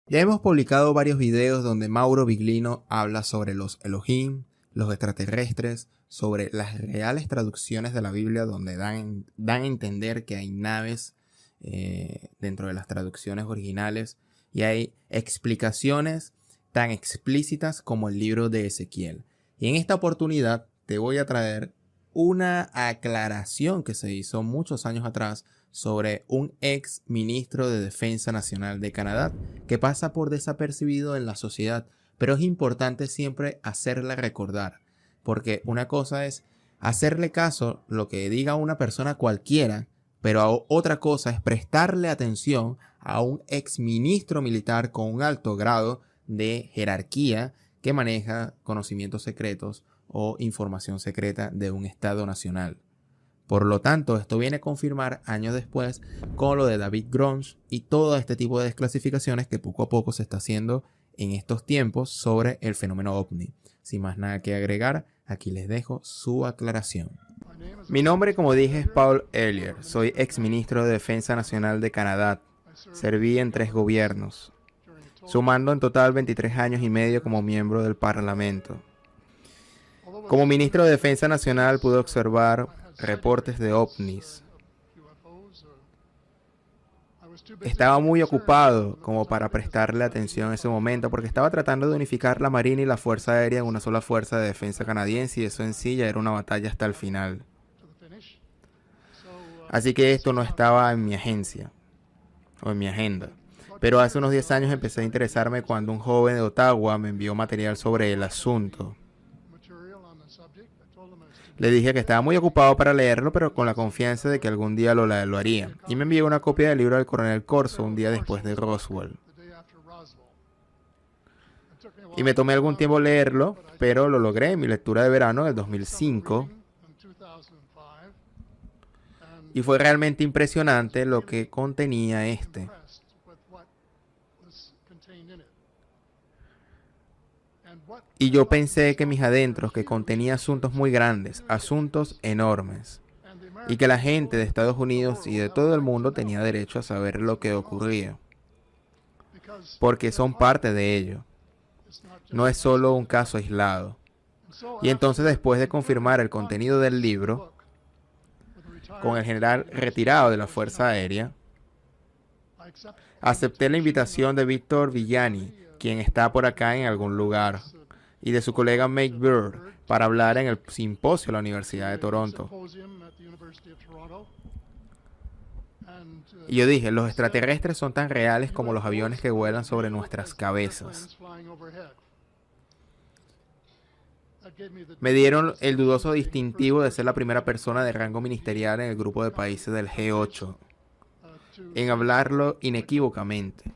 Ya hemos publicado varios videos donde Mauro Biglino habla sobre los Elohim, los extraterrestres, sobre las reales traducciones de la Biblia donde dan a entender que hay naves dentro de las traducciones originales y hay explicaciones tan explícitas como el libro de Ezequiel. Y en esta oportunidad te voy a traer una aclaración que se hizo muchos años atrás sobre un ex ministro de Defensa Nacional de Canadá que pasa por desapercibido en la sociedad, pero es importante siempre hacerle recordar, porque una cosa es hacerle caso lo que diga una persona cualquiera, pero otra cosa es prestarle atención a un ex ministro militar con un alto grado de jerarquía que maneja conocimientos secretos o información secreta de un Estado nacional. Por lo tanto, esto viene a confirmar años después con lo de David Grush y todo este tipo de desclasificaciones que poco a poco se está haciendo en estos tiempos sobre el fenómeno OVNI. Sin más nada que agregar, aquí les dejo su aclaración. Mi nombre, como dije, es Paul Hellyer. Soy ex ministro de Defensa Nacional de Canadá. Serví en 3 gobiernos, sumando en total 23 años y medio como miembro del Parlamento. Como ministro de Defensa Nacional pude observar reportes de ovnis. Estaba muy ocupado como para prestarle atención en ese momento porque estaba tratando de unificar la Marina y la Fuerza Aérea en una sola fuerza de defensa canadiense y eso en sí ya era una batalla hasta el final. Así que esto no estaba en mi agencia o en mi agenda. Pero hace unos 10 años empecé a interesarme cuando un joven de Ottawa me envió material sobre el asunto. Le dije que estaba muy ocupado para leerlo, pero con la confianza de que algún día lo haría. Y me envió una copia del libro del coronel Corso un día después de Roswell. Y me tomé algún tiempo leerlo, pero lo logré en mi lectura de verano del 2005. Y fue realmente impresionante lo que contenía este. Y yo pensé que mis adentros, que contenía asuntos muy grandes, asuntos enormes, y que la gente de Estados Unidos y de todo el mundo tenía derecho a saber lo que ocurría, porque son parte de ello. No es solo un caso aislado. Y entonces, después de confirmar el contenido del libro, con el general retirado de la Fuerza Aérea, acepté la invitación de Víctor Villani, quien está por acá en algún lugar, y de su colega Mike Bird para hablar en el simposio de la Universidad de Toronto. Y yo dije, los extraterrestres son tan reales como los aviones que vuelan sobre nuestras cabezas. Me dieron el dudoso distintivo de ser la primera persona de rango ministerial en el grupo de países del G8 en hablarlo inequívocamente.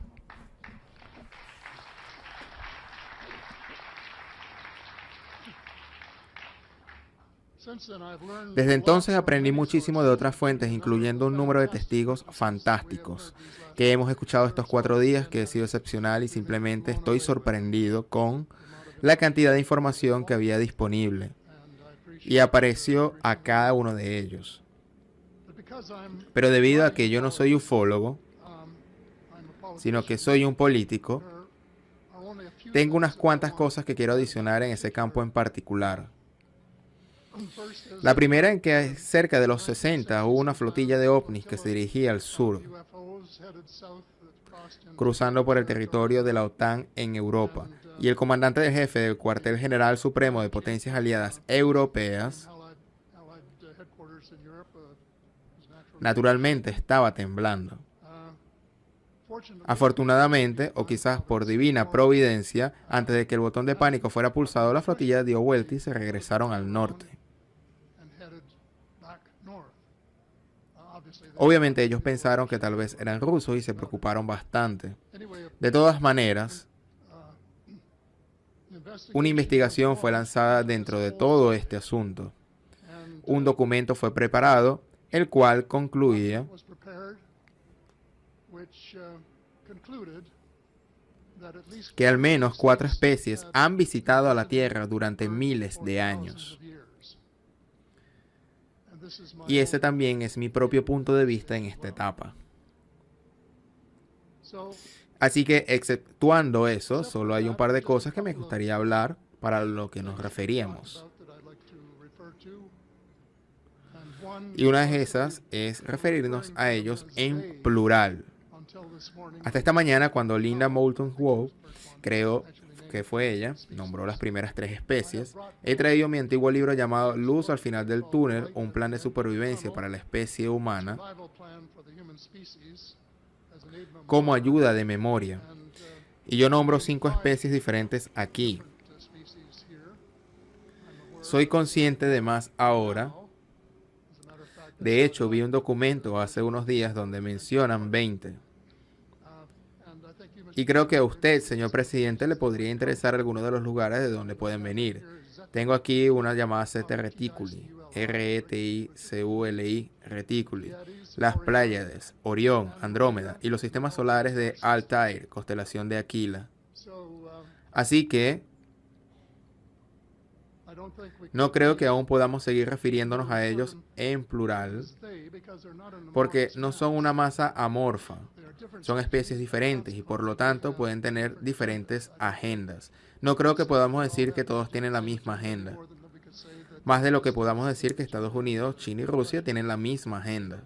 Desde entonces aprendí muchísimo de otras fuentes, incluyendo un número de testigos fantásticos que hemos escuchado estos 4 días, que he sido excepcional y simplemente estoy sorprendido con la cantidad de información que había disponible. Y aprecio a cada uno de ellos. Pero debido a que yo no soy ufólogo, sino que soy un político, tengo unas cuantas cosas que quiero adicionar en ese campo en particular. La primera en que cerca de los 60 hubo una flotilla de ovnis que se dirigía al sur, cruzando por el territorio de la OTAN en Europa, y el comandante del jefe del cuartel general supremo de potencias aliadas europeas, naturalmente estaba temblando. Afortunadamente, o quizás por divina providencia, antes de que el botón de pánico fuera pulsado, la flotilla dio vuelta y se regresaron al norte. Obviamente ellos pensaron que tal vez eran rusos y se preocuparon bastante. De todas maneras, una investigación fue lanzada dentro de todo este asunto. Un documento fue preparado, el cual concluía que al menos 4 especies han visitado a la Tierra durante miles de años. Y ese también es mi propio punto de vista en esta etapa. Así que, exceptuando eso, solo hay un par de cosas que me gustaría hablar para lo que nos referíamos. Y una de esas es referirnos a ellos en plural. Hasta esta mañana, cuando Linda Moulton Howe, creo que fue ella, nombró las primeras 3 especies, he traído mi antiguo libro llamado Luz al final del túnel, un plan de supervivencia para la especie humana, como ayuda de memoria. Y yo nombro 5 especies diferentes aquí. Soy consciente de más ahora. De hecho, vi un documento hace unos días donde mencionan 20. Y creo que a usted, señor presidente, le podría interesar alguno de los lugares de donde pueden venir. Tengo aquí una llamada Zeta Reticuli, Reticuli, Reticuli, las Pléyades, Orión, Andrómeda y los sistemas solares de Altair, constelación de Aquila. Así que no creo que aún podamos seguir refiriéndonos a ellos en plural, porque no son una masa amorfa. Son especies diferentes y por lo tanto pueden tener diferentes agendas. No creo que podamos decir que todos tienen la misma agenda. Más de lo que podamos decir que Estados Unidos, China y Rusia tienen la misma agenda.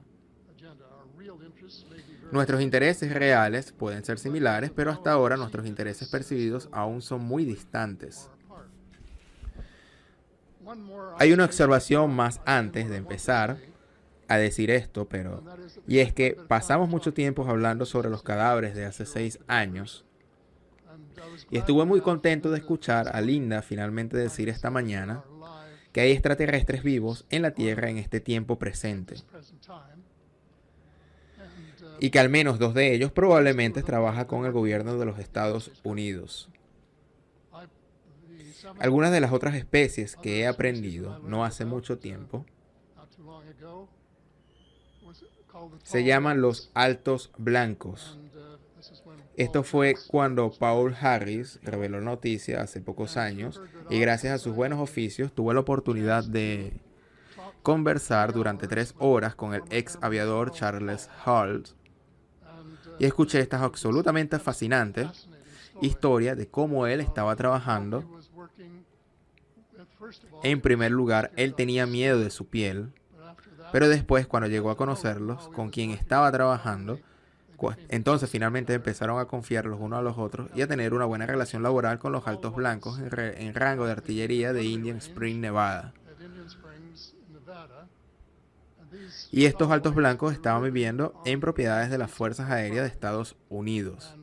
Nuestros intereses reales pueden ser similares, pero hasta ahora nuestros intereses percibidos aún son muy distantes. Hay una observación más antes de empezar a decir esto, y es que pasamos mucho tiempo hablando sobre los cadáveres de hace 6 años y estuve muy contento de escuchar a Linda finalmente decir esta mañana que hay extraterrestres vivos en la Tierra en este tiempo presente y que al menos 2 de ellos probablemente trabajan con el gobierno de los Estados Unidos. Algunas de las otras especies que he aprendido no hace mucho tiempo se llaman los altos blancos. Esto fue cuando Paul Harris reveló la noticia hace pocos años y gracias a sus buenos oficios tuve la oportunidad de conversar durante 3 horas con el ex aviador Charles Halt y escuché esta absolutamente fascinante historia de cómo él estaba trabajando. En primer lugar, él tenía miedo de su piel, pero después, cuando llegó a conocerlos, con quien estaba trabajando, entonces finalmente empezaron a confiar los unos a los otros y a tener una buena relación laboral con los altos blancos en rango de artillería de Indian Spring, Nevada. Y estos altos blancos estaban viviendo en propiedades de las Fuerzas Aéreas de Estados Unidos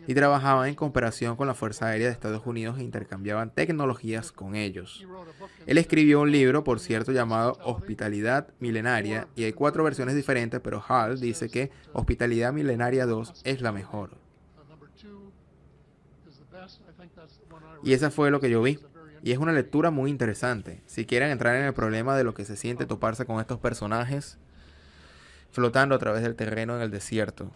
y trabajaban en cooperación con la Fuerza Aérea de Estados Unidos e intercambiaban tecnologías con ellos. Él escribió un libro, por cierto, llamado Hospitalidad Milenaria, y hay 4 versiones diferentes, pero Hall dice que Hospitalidad Milenaria 2 es la mejor. Y esa fue lo que yo vi. Y es una lectura muy interesante. Si quieren entrar en el problema de lo que se siente toparse con estos personajes flotando a través del terreno en el desierto.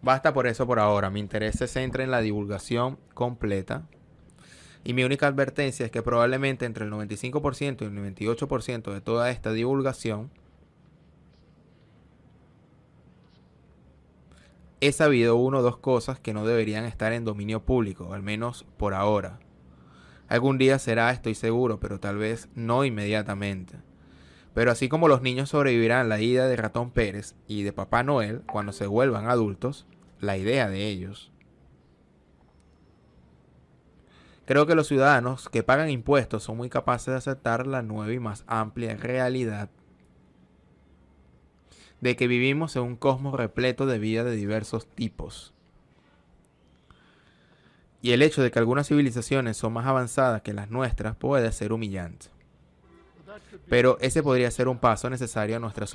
Basta por eso por ahora. Mi interés se centra en la divulgación completa. Y mi única advertencia es que probablemente entre el 95% y el 98% de toda esta divulgación he sabido 1 o 2 cosas que no deberían estar en dominio público, al menos por ahora. Algún día será, estoy seguro, pero tal vez no inmediatamente. Pero así como los niños sobrevivirán la ida de Ratón Pérez y de Papá Noel cuando se vuelvan adultos, la idea de ellos. Creo que los ciudadanos que pagan impuestos son muy capaces de aceptar la nueva y más amplia realidad de que vivimos en un cosmos repleto de vida de diversos tipos. Y el hecho de que algunas civilizaciones son más avanzadas que las nuestras puede ser humillante. Pero ese podría ser un paso necesario a nuestra